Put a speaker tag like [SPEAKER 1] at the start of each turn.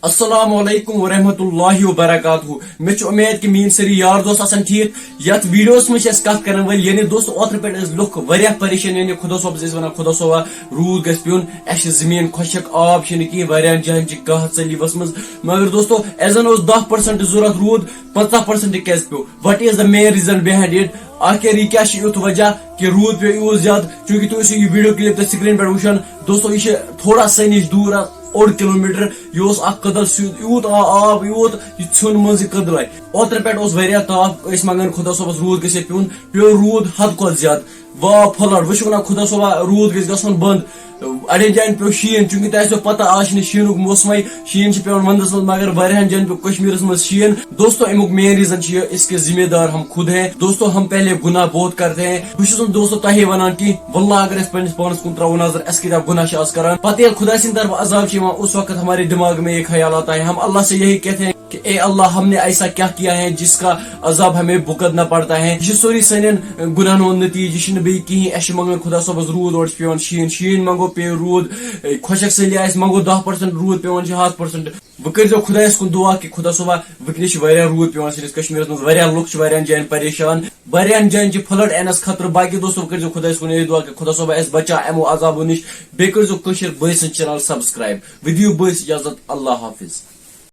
[SPEAKER 1] السلام علیکم ورحمۃ اللہ وبرکاتہ مے امید کہ میری ساری یار دوست آسان ٹھیک یت ویڈیوس میں کت کرن ول یعنی دوستو اوتر پہ لوگ واریاہ پریشان یعنی خدا صوب ونان خدا صوبہ روود گھ پیون اس زمین خشک آب کی واریاہ جائن گاہ ژلی وسمز مگر دوستو ایزن 10% ضرورت روود 50% کیاز پیو what is the main reason behind it آخر یہ کیا یوت وجہ کہ روود پہ یوت زیادہ چونکہ تھی یہ ویڈیو کلپ تو سکرین پہ وچان دوستو یہ تھوڑا سا نش دور 1 کلومیٹر یہ قدل یوت آب یوت یہ ژھن مز قدل آئی اوتر پہ واریاہ تاپ مگان خدا صوبس روود گھس پیون پیو روود حد کھت زیادہ واو پھلڑ وچ ونان خدا صوبہ روود گھس گژھُن بند اڑین جائن پیو شین چونکہ تہ پتہ آج شینک موسم شین پیون وندس مز مگر واریاہن جائن پیو کشمیرس مز شین دوستو امیک مین ریزن اس کے ذمہ دار ہم خود ہیں دوستو ہم پہلے گناہ بہت کرتے ہیں بہت دوستو تہی ونان کہ واللہ اگر اس پنس پانس کن ترو نظر اس کتاب گناہ کران پتہ خدا سند طرف عذاب اس وقت ہمارے دماغ میں یہ خیال آتا ہے ہم اللہ سے یہی کہتے ہیں کہ اے اللہ ہم نے ایسا کیا کیا ہے جس کا عذاب ہمیں بھگتنا پڑتا ہے یہ سوری سن گناہن ہند نتیجہ یہ کہیں اس منگان خدا صوبس روود اور پیون شین منگو پی روود خشک سلی آس منگو 10% روود پیون 7% وہ کرو خدایس کن دعا کہ خدا صوبہ ونکس روود پیون سنس کشمیرس مز لوگ واریاہن جائن پریشان واریاہن جائن فلڈ اینس خطر باقی دوستو کرو خدایس کن یہ دعا کہ خدا صوبہ اس بچا امو عذابو نش بیٚیہِ کٔرزیٚو کٔشیٖر بٲے سٕنٛز چینل سبسکرائب ودیو بٲیس اجازت اللہ حافظ.